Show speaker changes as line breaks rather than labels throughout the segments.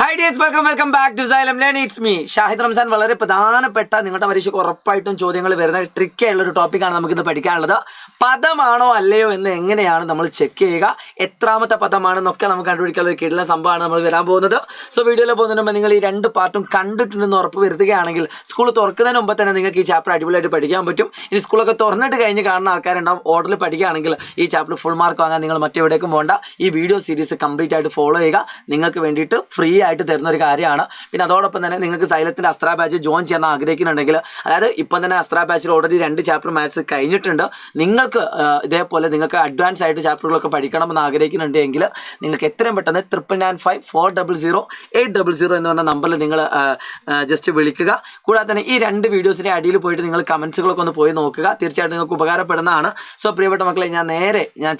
High days welcome back to Xylem learn it's me Shahid Ramzan. വളരെ പ്രധാനപ്പെട്ട നിങ്ങളുടെ പരീക്ഷയ്ക്ക് ഉറപ്പായിട്ടും ചോദ്യങ്ങൾ വരുന്ന ട്രിക്കി ആയിട്ടുള്ള ഒരു ടോപ്പിക്കാണ് നമുക്കിന്ന് പഠിക്കാനുള്ളത്. പദമാണോ അല്ലയോ എന്ന് എങ്ങനെയാണ് നമ്മൾ ചെക്ക് ചെയ്യുക, എത്രാമത്തെ പദമാണെന്നൊക്കെ നമുക്ക് കണ്ടുപിടിക്കാനുള്ള ഒരു കിടിലൻ സംഭവമാണ് നമ്മൾ വരാൻ പോകുന്നത്. സോ വീഡിയോയിൽ പോകുന്നതിന് മുമ്പ് നിങ്ങൾ ഈ രണ്ട് പാർട്ടും കണ്ടിട്ടുണ്ടെന്ന് ഉറപ്പ് വരുത്തുകയാണെങ്കിൽ സ്കൂൾ തുറക്കുന്നതിന് മുമ്പ് തന്നെ നിങ്ങൾക്ക് ഈ ചാപ്റ്റർ അടിപൊളിയായിട്ട് പഠിക്കാൻ പറ്റും. ഇനി സ്കൂളൊക്കെ തുറന്നിട്ട് കഴിഞ്ഞ് കാണുന്ന ആൾക്കാരുണ്ടാവും. ഓർഡറിൽ പഠിക്കുകയാണെങ്കിൽ ഈ ചാപ്റ്റർ ഫുൾ മാർക്ക് വാങ്ങാൻ നിങ്ങൾ മറ്റെവിടേക്കും പോകണ്ട. ഈ വീഡിയോ സീരീസ് കംപ്ലീറ്റ് ആയിട്ട് ഫോളോ ചെയ്യുക. നിങ്ങൾക്ക് വേണ്ടിയിട്ട് ഫ്രീ ആയിട്ട് തരുന്ന ഒരു കാര്യമാണ്. പിന്നെ അതോടൊപ്പം തന്നെ നിങ്ങൾക്ക് സൈലത്തിൻ്റെ അസ്ത്ര ബാച്ച് ജോയിൻ ചെയ്യാൻ ആഗ്രഹിക്കുന്നുണ്ടെങ്കിൽ, അതായത് ഇപ്പം തന്നെ അസ്ത്ര ബാച്ചിൽ ഓൾറെഡി 2 ചാപ്റ്റർ മാത്സ് കഴിഞ്ഞിട്ടുണ്ട്. നിങ്ങൾക്ക് ഇതേപോലെ നിങ്ങൾക്ക് അഡ്വാൻസ് ആയിട്ട് ചാപ്റ്ററുകളൊക്കെ പഠിക്കണമെന്ന് ആഗ്രഹിക്കുന്നുണ്ടെങ്കിൽ നിങ്ങൾക്ക് എത്രയും പെട്ടെന്ന് 9995400800 എന്ന് പറഞ്ഞ നമ്പറിൽ നിങ്ങൾ ജസ്റ്റ് വിളിക്കുക. കൂടാതെ തന്നെ ഈ 2 വീഡിയോസിൻ്റെ അടിയിൽ പോയിട്ട് നിങ്ങൾ കമൻസുകളൊക്കെ ഒന്ന് പോയി നോക്കുക. തീർച്ചയായിട്ടും നിങ്ങൾക്ക് ഉപകാരപ്പെടുന്നതാണ്. സോ പ്രിയപ്പെട്ട മക്കളെ, ഞാൻ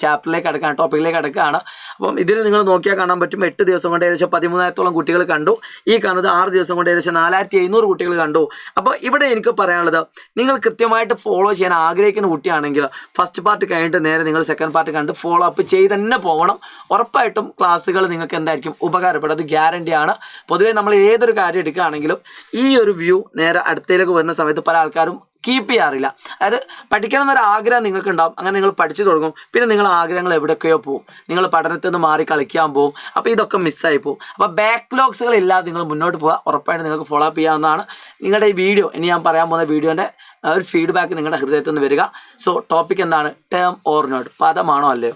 ചാപ്റ്ററിലേക്ക് അടുക്കുകയാണ്, ടോപ്പിക്കിലേക്ക് അടുക്കുകയാണ്. അപ്പം ഇതിൽ നിങ്ങൾ നോക്കിയാൽ കാണാൻ പറ്റും 8 ദിവസം കൊണ്ട് ഏകദേശം 13,000-ഓളം കുട്ടികൾ കണ്ടു. ഈ കാണുന്നത് 6 ദിവസം കൊണ്ട് ഏകദേശം 4,700 കുട്ടികൾ കണ്ടു. അപ്പോൾ ഇവിടെ എനിക്ക് പറയാനുള്ളത്, നിങ്ങൾ കൃത്യമായിട്ട് ഫോളോ ചെയ്യാൻ ആഗ്രഹിക്കുന്ന കുട്ടിയാണെങ്കിൽ ഫസ്റ്റ് പാർട്ട് കഴിഞ്ഞിട്ട് നേരെ നിങ്ങൾ സെക്കൻഡ് പാർട്ട് കണ്ട് ഫോളോ അപ്പ് ചെയ്ത് തന്നെ പോകണം. ഉറപ്പായിട്ടും ക്ലാസ്സുകൾ നിങ്ങൾക്ക് എന്തായിരിക്കും ഉപകാരപ്പെടും, അത് ഗ്യാരണ്ടിയാണ്. പൊതുവേ നമ്മൾ ഏതൊരു കാര്യം എടുക്കുകയാണെങ്കിലും ഈ ഒരു വ്യൂ നേരെ അടുത്തേക്ക് വരുന്ന സമയത്ത് പല ആൾക്കാരും കീപ്പ് ചെയ്യാറില്ല. അതായത് പഠിക്കണം എന്നൊരു ആഗ്രഹം നിങ്ങൾക്ക് ഉണ്ടാവും. അങ്ങനെ നിങ്ങൾ പഠിച്ചു തുടങ്ങും. പിന്നെ നിങ്ങൾ ആഗ്രഹങ്ങൾ എവിടെയൊക്കെയോ പോവും. നിങ്ങൾ പഠനത്തിൽ നിന്ന് മാറി കളിക്കാൻ പോവും. അപ്പോൾ ഇതൊക്കെ മിസ്സായി പോവും. അപ്പോൾ ബാക്ക്ലോഗ്സുകൾ ഇല്ലാതെ നിങ്ങൾ മുന്നോട്ട് പോവുക. ഉറപ്പായിട്ട് നിങ്ങൾക്ക് ഫോളോ അപ്പ് ചെയ്യാവുന്നതാണ്. നിങ്ങളുടെ ഈ വീഡിയോ, ഇനി ഞാൻ പറയാൻ പോകുന്ന വീഡിയോൻ്റെ ഒരു ഫീഡ്ബാക്ക് നിങ്ങളുടെ ഹൃദയത്തിൽ നിന്ന് വരിക. സോ ടോപ്പിക് എന്താണ്? ടേം ഓർ നോട്ട്, പദമാണോ അല്ലയോ.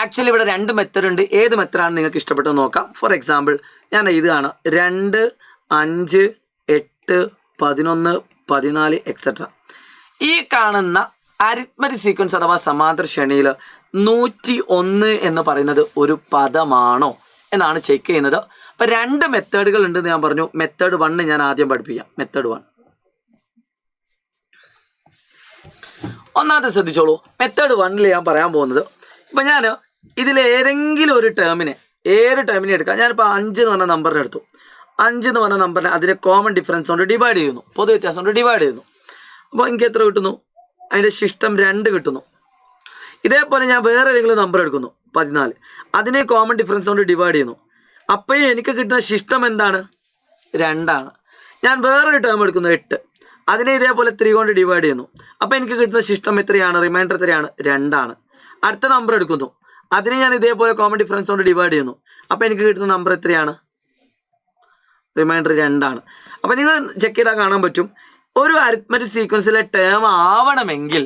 ആക്ച്വലി ഇവിടെ 2 മെത്തേഡ് ഉണ്ട്. ഏത് മെത്തേഡാണ് നിങ്ങൾക്ക് ഇഷ്ടപ്പെട്ടത് നോക്കാം. ഫോർ എക്സാമ്പിൾ ഞാൻ ഇതാണ് 2, 5, 8, 11, 14 എക്സെട്ര. ഈ കാണുന്ന അരിത്മറ്റിക് സീക്വൻസ് അഥവാ സമാന്തര ശ്രേണിയിൽ 101 എന്ന് പറയുന്നത് ഒരു പദമാണോ എന്നാണ് ചെക്ക് ചെയ്യുന്നത്. അപ്പം 2 മെത്തേഡുകൾ ഉണ്ടെന്ന് ഞാൻ പറഞ്ഞു. മെത്തേഡ് 1 ഞാൻ ആദ്യം പഠിപ്പിക്കാം. മെത്തേഡ് 1 ഒന്നാമത്തെ ശ്രദ്ധിച്ചോളൂ. മെത്തേഡ് 1 ഞാൻ പറയാൻ പോകുന്നത്, ഇപ്പം ഞാൻ ഇതിൽ ഏതെങ്കിലും ഒരു ടേമിനെ എടുക്കാം. ഞാനിപ്പോൾ 5 എന്ന് പറഞ്ഞ നമ്പറിനെ എടുത്തു. 5 എന്ന് പറഞ്ഞ നമ്പറിനെ അതിൻ്റെ കോമൺ ഡിഫറൻസ് കൊണ്ട് ഡിവൈഡ് ചെയ്യുന്നു, പൊതു വ്യത്യാസം കൊണ്ട് ഡിവൈഡ് ചെയ്യുന്നു. അപ്പോൾ എനിക്ക് എത്ര കിട്ടുന്നു? അതിൻ്റെ ശിഷ്ടം 2 കിട്ടുന്നു. ഇതേപോലെ ഞാൻ വേറെ ഏതെങ്കിലും നമ്പർ എടുക്കുന്നു, 14, അതിനെ കോമൺ ഡിഫറൻസ് കൊണ്ട് ഡിവൈഡ് ചെയ്യുന്നു. അപ്പോഴും എനിക്ക് കിട്ടുന്ന ശിഷ്ടം എന്താണ്? 2 ആണ്. ഞാൻ വേറൊരു ടേം എടുക്കുന്നു, 8, അതിനെ ഇതേപോലെ 3 കൊണ്ട് ഡിവൈഡ് ചെയ്യുന്നു. അപ്പോൾ എനിക്ക് കിട്ടുന്ന ശിഷ്ടം എത്രയാണ്? റിമൈൻഡർ എത്രയാണ്? 2 ആണ്. അടുത്ത നമ്പർ എടുക്കുന്നു, അതിനെ ഞാൻ ഇതേപോലെ കോമൺ ഡിഫറൻസ് കൊണ്ട് ഡിവൈഡ് ചെയ്യുന്നു. അപ്പോൾ എനിക്ക് കിട്ടുന്ന നമ്പർ എത്രയാണ്? റിമൈൻഡർ 2 ആണ്. അപ്പോൾ നിങ്ങൾ ചെക്ക് ചെയ്താൽ കാണാൻ പറ്റും, ഒരു അരിത്മറ്റിക് സീക്വൻസിലെ ടേം ആവണമെങ്കിൽ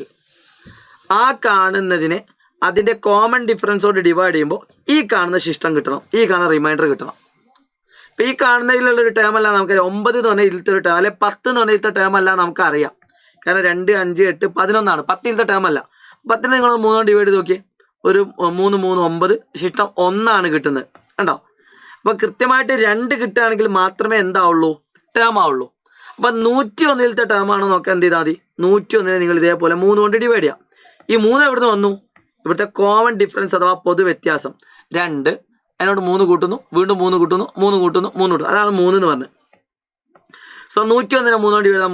ആ കാണുന്നതിനെ അതിൻ്റെ കോമൺ ഡിഫറൻസോട് ഡിവൈഡ് ചെയ്യുമ്പോൾ ഈ കാണുന്ന ശിഷ്ടം കിട്ടണം, ഈ കാണുന്ന റിമൈൻഡർ കിട്ടണം. ഇപ്പോൾ ഈ കാണുന്നതിലുള്ളൊരു ടേം അല്ല നമുക്കറിയാം. 9 എന്ന് പറഞ്ഞാൽ ഇതിലത്തെ ഒരു ടേം, അല്ലെ 10 എന്ന് പറഞ്ഞാൽ ഇതിലത്തെ ടേം അല്ല നമുക്കറിയാം. കാരണം 2, 5, 8, 11 10 ഇതിലത്തെ ടേം അല്ല. 10 നിങ്ങൾ 3 കൊണ്ട് ഡിവൈഡ് ചെയ്ത് നോക്കിയേ, ഒരു 3, 3, 9, ശിഷ്ടം 1 കിട്ടുന്നത് കണ്ടോ. അപ്പോൾ കൃത്യമായിട്ട് 2 കിട്ടുകയാണെങ്കിൽ മാത്രമേ എന്താവുള്ളൂ? ടേം ആവുള്ളൂ. അപ്പം 101 ടേമാണോ നോക്കാൻ എന്ത് ചെയ്താൽ മതി? 101 നിങ്ങൾ ഇതേപോലെ 3 കൊണ്ട് ഡിവൈഡ് ചെയ്യാം. ഈ 3 എവിടെ നിന്ന് വന്നു? ഇവിടുത്തെ കോമൺ ഡിഫറൻസ് അഥവാ പൊതു വ്യത്യാസം 2, അതിനോട് 3 കൂട്ടുന്നു, വീണ്ടും 3 കൂട്ടുന്നു, 3 കൂട്ടുന്നു, 3 കൂട്ടുന്നു, അതാണ് 3 എന്ന് പറഞ്ഞത്. സോ 101 3 കൊണ്ട് ഡിവൈഡ് 3 ×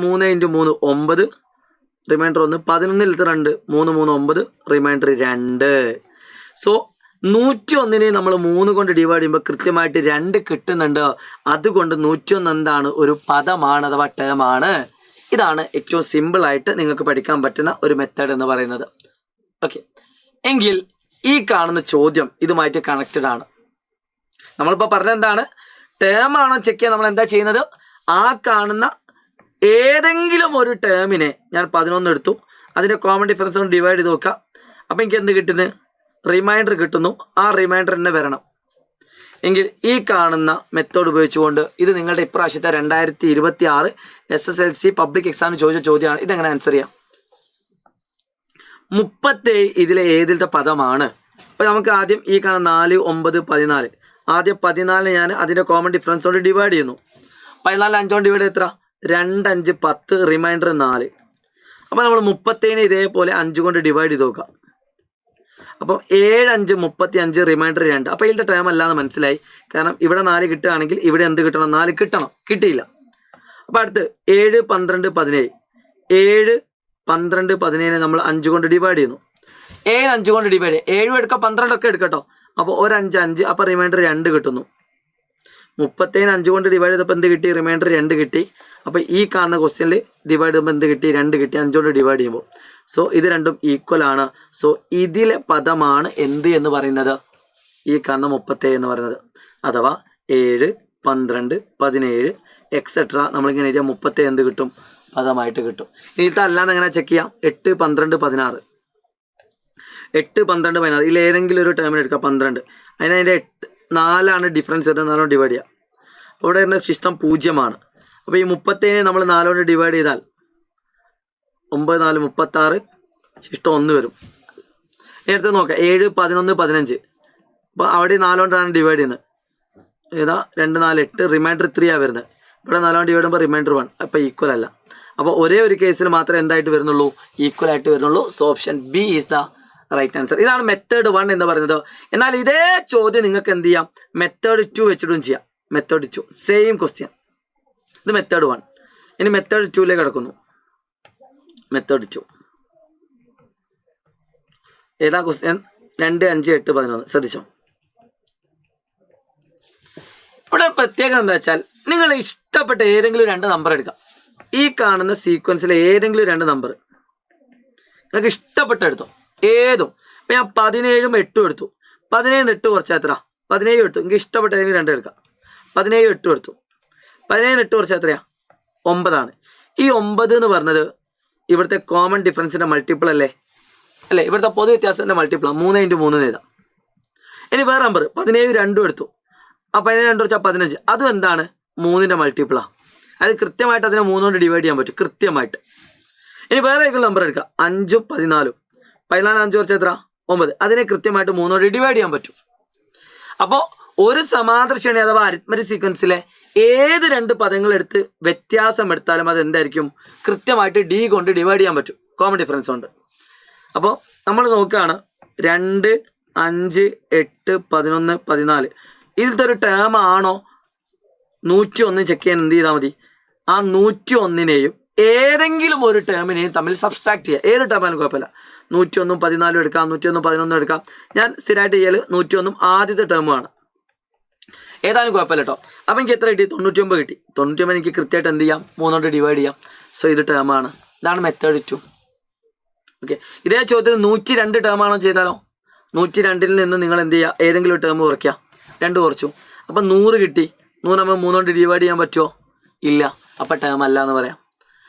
3 9, റിമൈൻഡർ 1. 11 2, 3 3 9, റിമൈൻഡർ 2. സോ 101 നമ്മൾ 3 കൊണ്ട് ഡിവൈഡ് ചെയ്യുമ്പോൾ കൃത്യമായിട്ട് 2 കിട്ടുന്നുണ്ട്. അതുകൊണ്ട് 101 എന്താണ്? ഒരു പദമാണ് അഥവാ ടേം ആണ്. ഇതാണ് ഏറ്റവും സിമ്പിളായിട്ട് നിങ്ങൾക്ക് പഠിക്കാൻ പറ്റുന്ന ഒരു മെത്തേഡ് എന്ന് പറയുന്നത്. ഓക്കെ, എങ്കിൽ ഈ കാണുന്ന ചോദ്യം ഇതുമായിട്ട് കണക്റ്റഡ് ആണ്. നമ്മളിപ്പോൾ പറഞ്ഞെന്താണ്? ടേം ആണോ ചെക്ക് ചെയ്യാൻ നമ്മൾ എന്താ ചെയ്യുന്നത്? ആ കാണുന്ന ഏതെങ്കിലും ഒരു ടേമിനെ ഞാൻ 11 എടുത്തു, അതിൻ്റെ കോമൺ ഡിഫറൻസ് കൊണ്ട് ഡിവൈഡ് ചെയ്ത് നോക്കാം. അപ്പം എനിക്ക് എന്ത് കിട്ടുന്നത്? റിമൈൻഡർ കിട്ടുന്നു. ആ റിമൈൻഡർ തന്നെ വരണം. എങ്കിൽ ഈ കാണുന്ന മെത്തേഡ് ഉപയോഗിച്ചുകൊണ്ട്, ഇത് നിങ്ങളുടെ ഇപ്രാവശ്യത്തെ 2026 SSLC പബ്ലിക് എക്സാമിന് ചോദിച്ച ചോദ്യമാണ്. ഇതെങ്ങനെ ആൻസർ ചെയ്യാം? 37 ഇതിലെ ഏതിലത്തെ പദമാണ്? അപ്പോൾ നമുക്ക് ആദ്യം ഈ കാണുന്ന 4, 9, 14, ആദ്യം 14 ഞാൻ അതിൻ്റെ കോമൺ ഡിഫറൻസ് കൊണ്ട് ഡിവൈഡ് ചെയ്യുന്നു. 14 5 കൊണ്ട് ഡിവൈഡ് എത്ര? 2, 5, 10, റിമൈൻഡർ 4. അപ്പോൾ നമ്മൾ 37 ഇതേപോലെ 5 കൊണ്ട് ഡിവൈഡ് ചെയ്ത് നോക്കാം. അപ്പം 7, 5, 35, റിമൈൻഡർ 2. അപ്പോൾ ഇതിലത്തെ ടേം അല്ലാന്ന് മനസ്സിലായി. കാരണം ഇവിടെ 4 കിട്ടുകയാണെങ്കിൽ ഇവിടെ എന്ത് കിട്ടണം? 4 കിട്ടണം. കിട്ടിയില്ല. അപ്പോൾ അടുത്ത് 7, 12, 17. 7, 12, 17 നമ്മൾ 5 കൊണ്ട് ഡിവൈഡ് ചെയ്യുന്നു. 7 5 കൊണ്ട് ഡിവൈഡ് 7 എടുക്കാം, 12 ഒക്കെ എടുക്കട്ടോ. അപ്പോൾ ഒരു 5 5, അപ്പോൾ റിമൈൻഡർ 2 കിട്ടുന്നു. 37 5 കൊണ്ട് ഡിവൈഡ് ചെയ്തപ്പോൾ എന്ത് കിട്ടി? റിമൈൻഡർ 2 കിട്ടി. അപ്പോൾ ഈ കാണുന്ന ക്വസ്റ്റ്യനിൽ ഡിവൈഡ് ചെയ്യുമ്പോൾ എന്ത് കിട്ടി? 2 കിട്ടി 5 കൊണ്ട് ഡിവൈഡ് ചെയ്യുമ്പോൾ. സോ ഇത് രണ്ടും ഈക്വൽ ആണ്. സോ ഇതിലെ പദമാണ് എന്ത് എന്ന് പറയുന്നത്? ഈ കാണുന്ന 37 എന്ന് പറയുന്നത്. അഥവാ 7 12 17 എക്സെട്ര നമ്മളിങ്ങനെ എഴുതിയാൽ 37 എന്ത് കിട്ടും? പദമായിട്ട് കിട്ടും. ഇതിലത്തെ അല്ലാന്ന് എങ്ങനെ ചെക്ക് ചെയ്യാം? 8 12 16 8 12 16 ഇതിൽ ഏതെങ്കിലും ഒരു ടേമിന് എടുക്കുക 12. അതിൻ്റെ 4 ഡിഫറൻസ് വരുന്നത്. 4 ഡിവൈഡ് ചെയ്യാം. അപ്പോൾ ഇവിടെ വരുന്ന ശിഷ്ടം 0 അപ്പോൾ ഈ 37 നമ്മൾ 4 കൊണ്ട് ഡിവൈഡ് ചെയ്താൽ 9 4 36 ശിഷ്ടം 1 വരും. ഇനി അടുത്ത് നോക്കാം 7 11 15 അപ്പോൾ അവിടെ 4 കൊണ്ടാണ് ഡിവൈഡ് ചെയ്യുന്നത്. ഏതാ 2 4 8 റിമൈൻഡർ 3 വരുന്നത്. ഇവിടെ 4 കൊണ്ട് ഡിവൈഡ് ചെയ്യുമ്പോൾ റിമൈൻഡർ 1. അപ്പോൾ ഈക്വൽ അല്ല. അപ്പോൾ ഒരേ ഒരു കേസിൽ മാത്രമേ എന്തായിട്ട് വരുന്നുള്ളൂ? ഈക്വൽ ആയിട്ട് വരുന്നുള്ളൂ. So option B is the right answer. ഇതാണ് മെത്തേഡ് 1 എന്ന് പറയുന്നത്. എന്നാൽ ഇതേ ചോദ്യം നിങ്ങൾക്ക് എന്ത് ചെയ്യാം? മെത്തേഡ് 2 വെച്ചിട്ടും ചെയ്യാം. Method 2 same question. ഇത് മെത്തേഡ് 1. ഇനി മെത്തേഡ് 2ലേക്ക് കിടക്കുന്നു. മെത്തേഡ് 2 ഏതാ ക്വസ്റ്റ്യൻ? 2 5 8 11 ശ്രദ്ധിച്ചോ. ഇവിടെ പ്രത്യേകത എന്താ വെച്ചാൽ നിങ്ങൾ ഇഷ്ടപ്പെട്ട ഏതെങ്കിലും 2 നമ്പർ എടുക്കാം. ഈ കാണുന്ന സീക്വൻസിലെ ഏതെങ്കിലും 2 നമ്പർ നിങ്ങൾക്ക് ഇഷ്ടപ്പെട്ട എടുത്തോ, ഏതും. അപ്പം ഞാൻ 17 8 എടുത്തു. 17 8 കുറച്ച് എത്ര? 17 എടുത്തു. എനിക്ക് ഇഷ്ടപ്പെട്ട ഏതെങ്കിലും 2 എടുക്കാം. 17 8 എടുത്തു. 17 8 കുറച്ച് എത്രയാ? 9 ഈ 9 എന്ന് പറഞ്ഞത് ഇവിടുത്തെ കോമൺ ഡിഫറൻസിൻ്റെ മൾട്ടിപ്പിൾ അല്ലേ? ഇവിടുത്തെ പൊതു വ്യത്യാസത്തിൻ്റെ മൾട്ടിപ്പിളാണ്. 3 × 3 എഴുതാം. ഇനി വേറെ നമ്പർ 17 2 എടുത്തു. ആ 17 2 വെച്ചാൽ 15. അതും എന്താണ്? 3ൻ്റെ മൾട്ടിപ്പിളാണ്. അത് കൃത്യമായിട്ട് അതിനെ 3 കൊണ്ട് ഡിവൈഡ് ചെയ്യാൻ പറ്റും കൃത്യമായിട്ട്. ഇനി വേറെ ഏതെങ്കിലും നമ്പർ എടുക്കുക. 5 14 14 5 കുറച്ച് എത്ര? 9. അതിനെ കൃത്യമായിട്ട് 3 കൊണ്ട് ഡിവൈഡ് ചെയ്യാൻ പറ്റും. അപ്പോൾ ഒരു സമാന്തര ശ്രേണി അഥവാ അരിത്മെറ്റിക് സീക്വൻസിലെ ഏത് 2 പദങ്ങൾ എടുത്ത് വ്യത്യാസം എടുത്താലും അത് എന്തായിരിക്കും? കൃത്യമായിട്ട് ഡി കൊണ്ട് ഡിവൈഡ് ചെയ്യാൻ പറ്റും. കോമൺ ഡിഫറൻസ് ഉണ്ട്. അപ്പോൾ നമ്മൾ നോക്കുകയാണ് 2 5 8 11 14 ഇതിലത്തെ ഒരു ടേം ആണോ 101 ചെക്ക് ചെയ്യാൻ എന്ത് ചെയ്താൽ മതി? ആ 101നെയും ഏതെങ്കിലും ഒരു ടേമിനെയും തമ്മിൽ സബ്സ്ട്രാക്ട് ചെയ്യുക. ഏത് ടേമായാലും കുഴപ്പമില്ല. 101 14 എടുക്കാം, 101 11 എടുക്കാം. ഞാൻ സ്ഥിരമായിട്ട് ചെയ്യൽ 101 ആദ്യത്തെ ടേമാണ്. ഏതായാലും കുഴപ്പമില്ല കേട്ടോ. അപ്പം എനിക്ക് എത്ര കിട്ടി? 99 കിട്ടി. 99 എനിക്ക് കൃത്യമായിട്ട് എന്ത് ചെയ്യാം? 3 കൊണ്ട് ഡിവൈഡ് ചെയ്യാം. സോ ഇത് ടേമാണ്. ഇതാണ് മെത്തേഡ് 2. ഓക്കെ. ഇതേ ചോദ്യത്തിൽ 102 ടേമാണോ ചെയ്താലോ? 102ൽ നിന്ന് നിങ്ങൾ എന്ത് ചെയ്യുക? ഏതെങ്കിലും ഒരു ടേം കുറയ്ക്കുക. 2 കുറച്ചു. അപ്പം 100 കിട്ടി. 100 നമ്മൾ 3 കൊണ്ട് ഡിവൈഡ് ചെയ്യാൻ പറ്റുമോ? ഇല്ല. അപ്പം ടേം അല്ല എന്ന് പറയാം.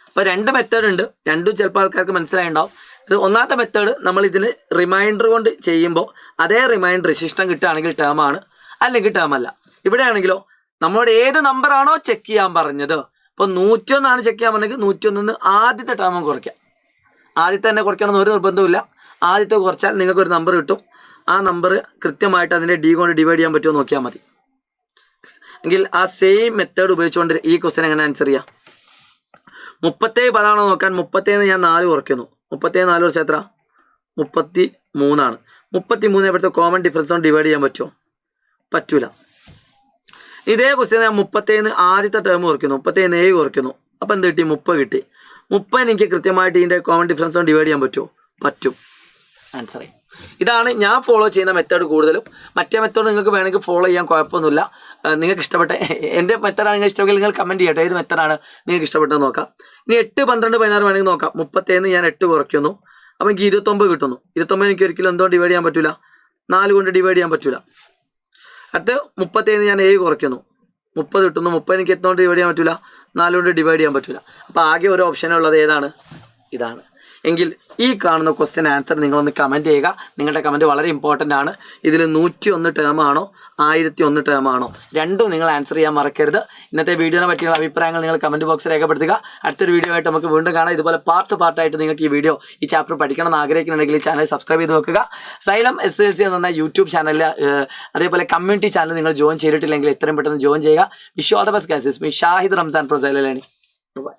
അപ്പോൾ 2 മെത്തേഡ് ഉണ്ട്. രണ്ടും ചിലപ്പോൾ ആൾക്കാർക്ക് മനസ്സിലായിട്ടുണ്ടാവും. ഇത് ഒന്നാമത്തെ മെത്തേഡ് നമ്മൾ ഇതിന് റിമൈൻഡർ കൊണ്ട് ചെയ്യുമ്പോൾ അതേ റിമൈൻഡർ ശിഷ്ടം കിട്ടുകയാണെങ്കിൽ ടേമാണ്, അല്ലെങ്കിൽ ടേം അല്ല. ഇവിടെ ആണെങ്കിലോ നമ്മളോട് ഏത് നമ്പറാണോ ചെക്ക് ചെയ്യാൻ പറഞ്ഞത്, ഇപ്പോൾ 101 ചെക്ക് ചെയ്യാൻ പറഞ്ഞെങ്കിൽ 101 ആദ്യത്തെ ടേമും കുറയ്ക്കാം. ആദ്യത്തെ തന്നെ കുറയ്ക്കണമെന്ന് ഒരു നിർബന്ധമില്ല. ആദ്യത്തെ കുറച്ചാൽ നിങ്ങൾക്കൊരു നമ്പർ കിട്ടും. ആ നമ്പർ കൃത്യമായിട്ട് അതിൻ്റെ ഡി കൊണ്ട് ഡിവൈഡ് ചെയ്യാൻ പറ്റുമോ നോക്കിയാൽ മതി. എങ്കിൽ ആ സെയിം മെത്തേഡ് ഉപയോഗിച്ചുകൊണ്ട് ഈ ക്വസ്റ്റ്യൻ എങ്ങനെ ആൻസർ ചെയ്യാം? 37 പദമാണോ നോക്കാൻ 37 ഞാൻ 4 കുറയ്ക്കുന്നു. 37 4 കുറച്ച് എത്ര? 33. 33 ഇവിടുത്തെ കോമൺ ഡിഫറൻസ് കൊണ്ട് ഡിവൈഡ് ചെയ്യാൻ പറ്റുമോ? പറ്റൂല. ഇതേ ക്വസ്റ്റ്യൻ ഞാൻ 37 ആദ്യത്തെ ടേം കുറയ്ക്കുന്നു. 37 7 കുറയ്ക്കുന്നു. അപ്പം എന്ത് കിട്ടി? 30 കിട്ടി. 30 എനിക്ക് കൃത്യമായിട്ട് ഇതിൻ്റെ കോമൺ ഡിഫറൻസ് കൊണ്ട് ഡിവൈഡ് ചെയ്യാൻ പറ്റുമോ? പറ്റും. ആൻസറായി. ഇതാണ് ഞാൻ ഫോളോ ചെയ്യുന്ന മെത്തേഡ് കൂടുതലും. മറ്റേ മെത്തേഡ് നിങ്ങൾക്ക് വേണമെങ്കിൽ ഫോളോ ചെയ്യാൻ കുഴപ്പമൊന്നുമില്ല. നിങ്ങൾക്ക് ഇഷ്ടപ്പെട്ട എൻ്റെ മെത്തേഡാണ് നിങ്ങൾ ഇഷ്ടമെങ്കിൽ നിങ്ങൾ കമൻറ്റ് ചെയ്യട്ടെ ഏത് മെത്തേഡാണ് നിങ്ങൾക്ക് ഇഷ്ടപ്പെട്ടത് നോക്കാം. ഇനി 8 12 16 വേണമെങ്കിൽ നോക്കാം. 37 ഞാൻ 8 കുറയ്ക്കുന്നു. അപ്പോൾ എനിക്ക് 29 കിട്ടുന്നു. 29 എനിക്ക് ഒരിക്കലും എന്തോ ഡിവൈഡ് ചെയ്യാൻ പറ്റില്ല, 4 കൊണ്ട് ഡിവൈഡ് ചെയ്യാൻ പറ്റില്ല. അടുത്ത് 37 ഞാൻ 7 കുറയ്ക്കുന്നു. 30 കിട്ടുന്നു. 30 എനിക്ക് എത്തുകൊണ്ട് ഡിവൈഡ് ചെയ്യാൻ പറ്റില്ല, 4 കൊണ്ട് ഡിവൈഡ് ചെയ്യാൻ പറ്റില്ല. അപ്പോൾ ആകെ ഒരു ഓപ്ഷനുള്ളത് ഏതാണ്? ഇതാണ്. എങ്കിൽ ഈ കാണുന്ന ക്വസ്റ്റ്യൻ ആൻസർ നിങ്ങളൊന്ന് കമൻറ്റ് ചെയ്യുക. നിങ്ങളുടെ കമൻറ്റ് വളരെ ഇമ്പോർട്ടൻ്റ് ആണ്. ഇതിൽ 101 ടേമാണോ 1001 ടേമാണോ രണ്ടും നിങ്ങൾ ആൻസർ ചെയ്യാൻ മറക്കരുത്. ഇന്നത്തെ വീഡിയോനെ പറ്റിയുള്ള അഭിപ്രായങ്ങൾ നിങ്ങൾ കമൻറ്റ് ബോക്സിൽ രേഖപ്പെടുത്തുക. അടുത്തൊരു വീഡിയോ ആയിട്ട് നമുക്ക് വീണ്ടും കാണാം. ഇതുപോലെ പാർട്ടായിട്ട് നിങ്ങൾക്ക് ഈ ചാപ്റ്റർ പഠിക്കണം എന്ന് ആഗ്രഹിക്കുന്നുണ്ടെങ്കിൽ ഈ ചാനൽ സബ്സ്ക്രൈബ് ചെയ്ത് വെക്കുക. സൈലം SLC എന്ന യൂട്യൂബ് ചാനലിൽ അതേപോലെ കമ്മ്യൂണിറ്റി ചാനൽ നിങ്ങൾ ജോയിൻ ചെയ്തിട്ടില്ലെങ്കിൽ എത്രയും പെട്ടെന്ന് ജോയിൻ ചെയ്യുക. Wish you all the best guys. Me Shahid Ramzan from Xylem learning. By.